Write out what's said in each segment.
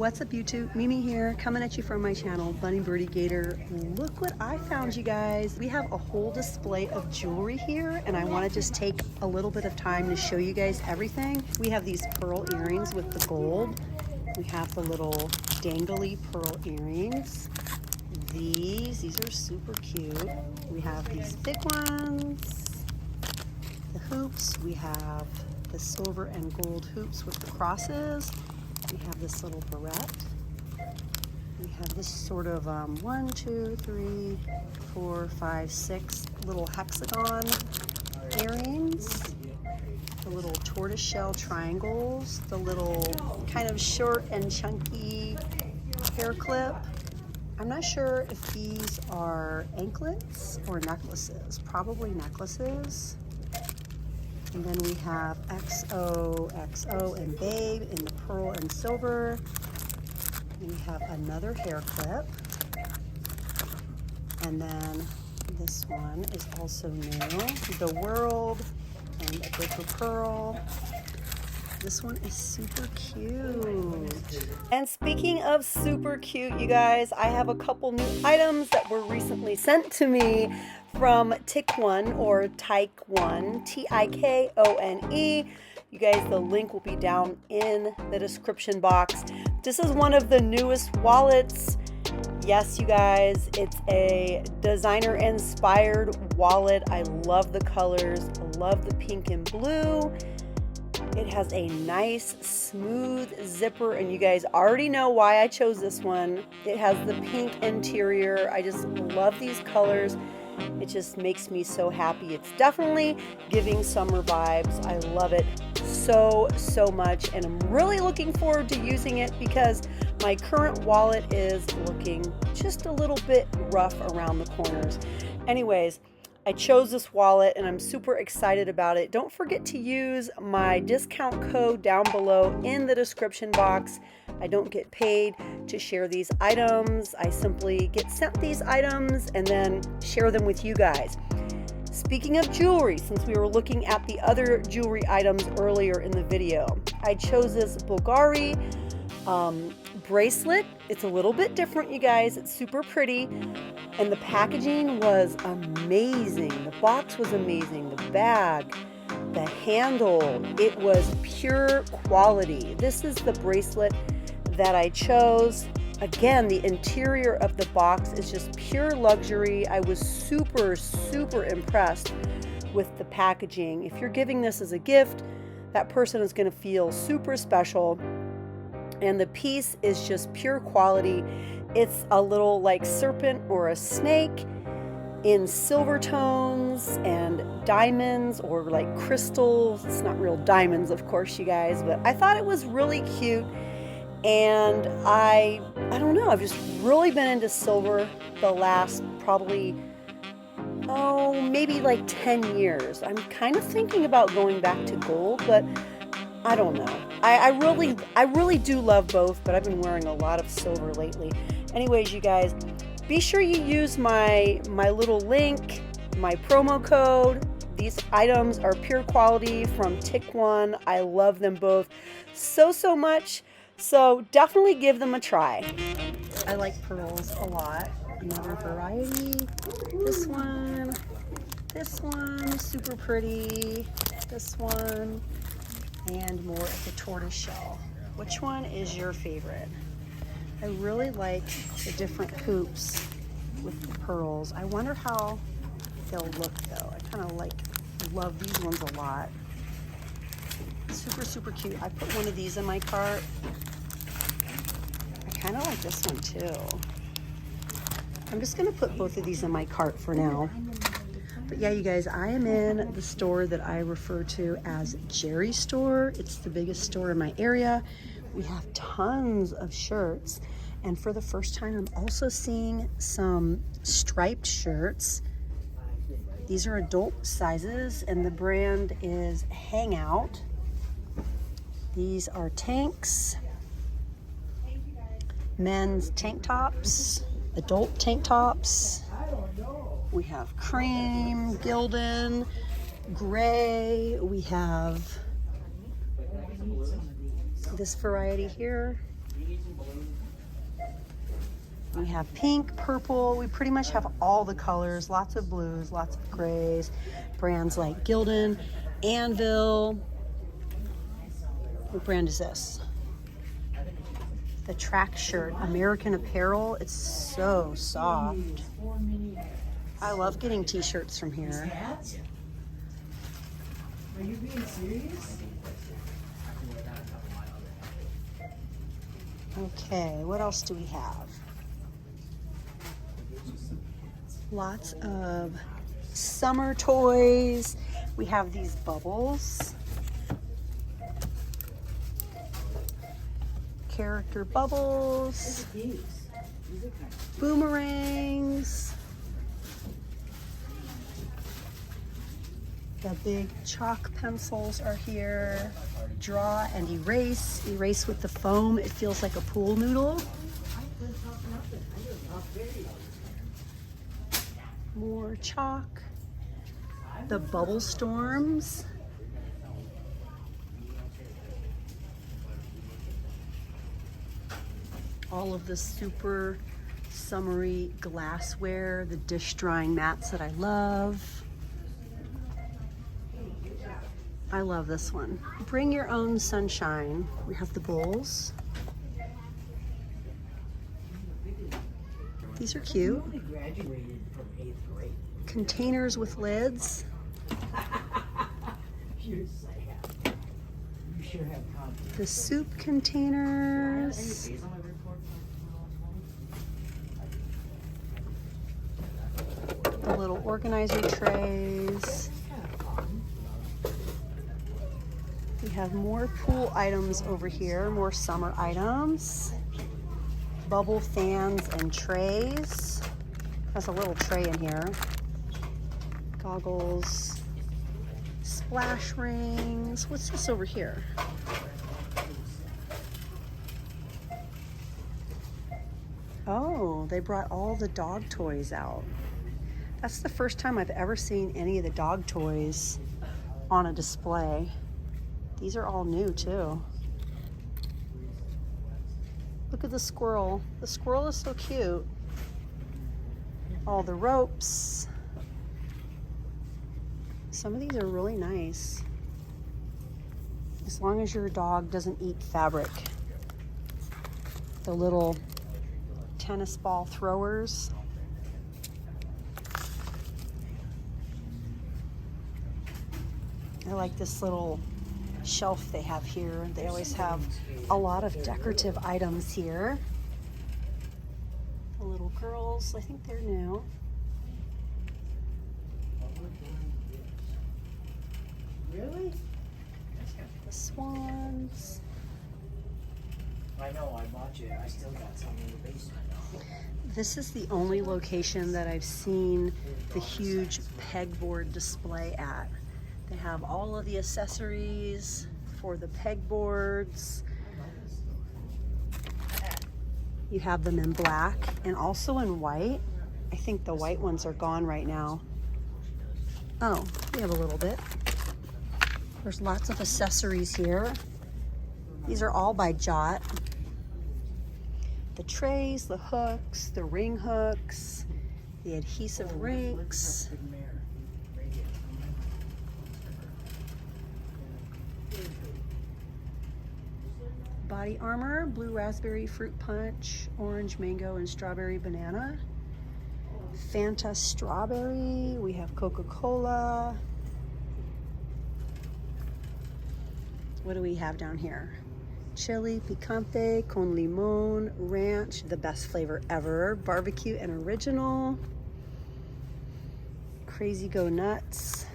What's up YouTube? Mimi here, coming at you from my channel, Bunny Birdie Gator. Look what I found, you guys. We have a whole display of jewelry here, and I want to just take a little bit of time to show you guys everything. We have these pearl earrings with the gold. We have the little dangly pearl earrings. These are super cute. We have these big ones. The hoops, we have the silver and gold hoops with the crosses. We have this little barrette. We have this sort of 1, 2, 3, 4, 5, 6 little hexagon earrings. The little tortoiseshell triangles. The little kind of short and chunky hair clip. I'm not sure if these are anklets or necklaces. Probably necklaces. And then we have XO, XO, and Babe in the pearl and silver. We have another hair clip. And then this one is also new. The World and a Decor Pearl. This one is super cute. And speaking of super cute, you guys, I have a couple new items that were recently sent to me from Tikone or Tikone, Tikone. You guys, the link will be down in the description box. This is one of the newest wallets. Yes, you guys, it's a designer inspired wallet. I love the colors. I love the pink and blue. It has a nice smooth zipper, and you guys already know why I chose this one. It has the pink interior. I just love these colors. It just makes me so happy. It's definitely giving summer vibes. I love it so much, and I'm really looking forward to using it because my current wallet is looking just a little bit rough around the corners. Anyways, I chose this wallet and I'm super excited about it. Don't forget to use my discount code down below in the description box. I don't get paid to share these items. I simply get sent these items and then share them with you guys. Speaking of jewelry, since we were looking at the other jewelry items earlier in the video, I chose this Bulgari bracelet. It's a little bit different, you guys. It's super pretty. And the packaging was amazing. The box was amazing. The bag, the handle, it was pure quality. This is the bracelet that I chose. Again, the interior of the box is just pure luxury. I was super impressed with the packaging. If you're giving this as a gift, that person is going to feel super special. And the piece is just pure quality. It's a little like serpent or a snake in silver tones and diamonds or like crystals. It's not real diamonds, of course, you guys, but I thought it was really cute. And I don't know, I've just really been into silver the last probably, maybe like 10 years. I'm kind of thinking about going back to gold, but I don't know. I really do love both, but I've been wearing a lot of silver lately. Anyways, you guys, be sure you use my little link, my promo code. These items are pure quality from Tikone. I love them both so much. So definitely give them a try. I like pearls a lot. Another variety. This one, super pretty. This one. And more of the tortoise shell. Which one is your favorite? I really like the different hoops with the pearls. I wonder how they'll look though. I kind of love these ones a lot. Super cute. I put one of these in my cart. I kind of like this one too. I'm just gonna put both of these in my cart for now. But yeah, you guys, I am in the store that I refer to as Jerry's store. It's the biggest store in my area. We have tons of shirts. And for the first time, I'm also seeing some striped shirts. These are adult sizes and the brand is Hangout. These are tanks, men's tank tops, adult tank tops. We have cream, gilden, gray. We have this variety here. We have pink, purple. We pretty much have all the colors, lots of blues, lots of grays. Brands like Gildan, Anvil. What brand is this? The track shirt, American Apparel. It's so soft. I love getting t-shirts from here. Are you being serious? Okay, what else do we have? Lots of summer toys. We have these bubbles. Character bubbles. Boomerangs. The big chalk pencils are here. Draw and erase. Erase with the foam. It feels like a pool noodle. More chalk. The bubble storms. All of the super summery glassware, the dish drying mats that I love. I love this one. Bring your own sunshine. We have the bowls. These are cute. I graduated from 8th grade. Containers with lids. You're sad. You sure have confidence. The soup containers. The little organizer trays. We have more pool items over here, more summer items. Bubble fans and trays. Has a little tray in here. Goggles. Splash rings. What's this over here? Oh, they brought all the dog toys out. That's the first time I've ever seen any of the dog toys on a display. These are all new too. Look at the squirrel. The squirrel is so cute. All the ropes. Some of these are really nice. As long as your dog doesn't eat fabric. The little tennis ball throwers. I like this little shelf they have here. They always have a lot of decorative items here. The little girls, I think they're new. Really? The swans. I know, I bought you. I still got some in the basement. This is the only location that I've seen the huge pegboard display at. They have all of the accessories for the pegboards. You have them in black and also in white. I think the white ones are gone right now. Oh, we have a little bit. There's lots of accessories here. These are all by Jot. The trays, the hooks, the ring hooks, the adhesive rings. Body armor, blue raspberry fruit punch, orange mango, and strawberry banana. Fanta strawberry. We have Coca-Cola. What do we have down here? Chili picante con limon, ranch, the best flavor ever. Barbecue and original. Crazy Go Nuts.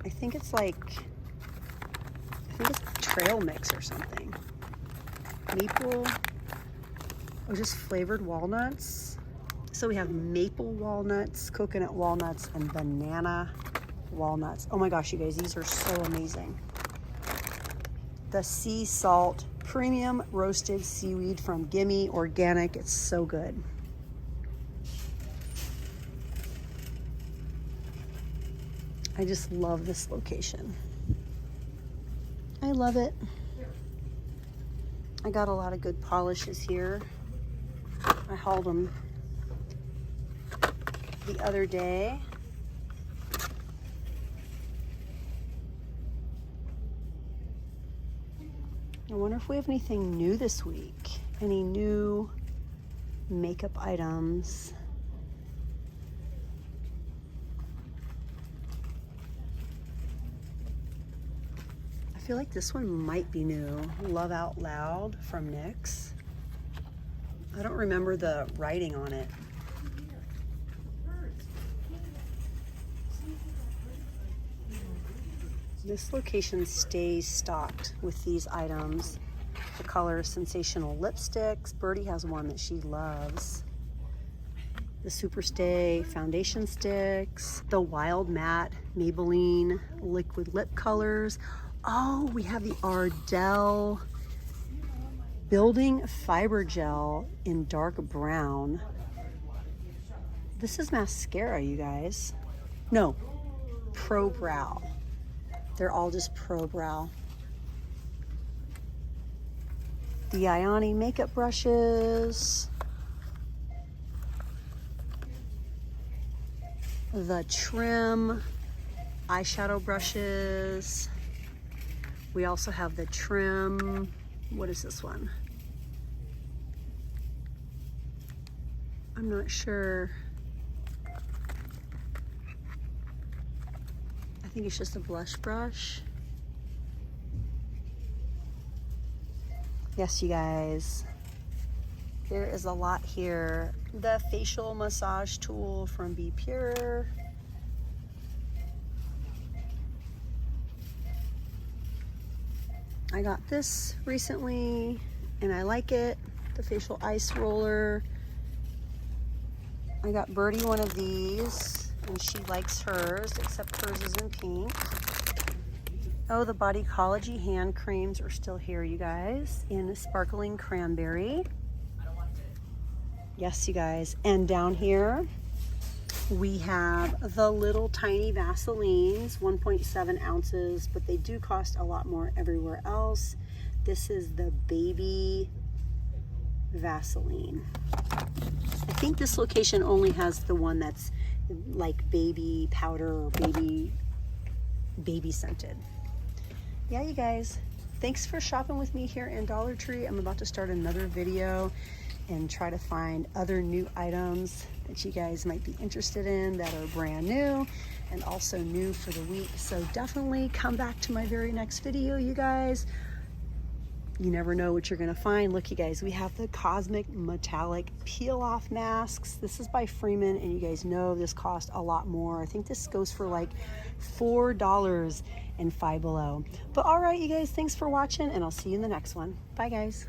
I think it's trail mix or something. Maple, or just flavored walnuts. So we have maple walnuts, coconut walnuts, and banana walnuts. Oh my gosh, you guys, these are so amazing. The sea salt premium roasted seaweed from Gimme Organic. It's so good. I just love this location. I love it. I got a lot of good polishes here. I hauled them the other day. I wonder if we have anything new this week. Any new makeup items. I feel like this one might be new. Love Out Loud from NYX. I don't remember the writing on it. This location stays stocked with these items. The color Sensational Lipsticks. Birdy has one that she loves. The Superstay foundation sticks. The Wild Matte Maybelline liquid lip colors. Oh, we have the Ardell Building Fiber Gel in dark brown. This is mascara, you guys. No, Pro Brow. They're all just Pro Brow. The Ioni makeup brushes. The Trim eyeshadow brushes. We also have the Trim, what is this one? I'm not sure. I think it's just a blush brush. Yes, you guys, there is a lot here. The facial massage tool from Be Pure. I got this recently and I like it. The facial ice roller. I got Birdy one of these and she likes hers, except hers is in pink. Oh, the Bodycology hand creams are still here, you guys, in sparkling cranberry. Yes, you guys. And down here, we have the little tiny Vaselines, 1.7 ounces, but they do cost a lot more everywhere else. This is the baby Vaseline. I think this location only has the one that's like baby powder or baby scented. Yeah, you guys, thanks for shopping with me here in Dollar Tree. I'm about to start another video and try to find other new items that you guys might be interested in that are brand new and also new for the week. So definitely come back to my very next video, you guys. You never know what you're gonna find. Look, you guys, we have the Cosmic Metallic Peel Off Masks. This is by Freeman, and you guys know this cost a lot more. I think this goes for like $4 and Five Below. But all right, you guys, thanks for watching, and I'll see you in the next one. Bye, guys.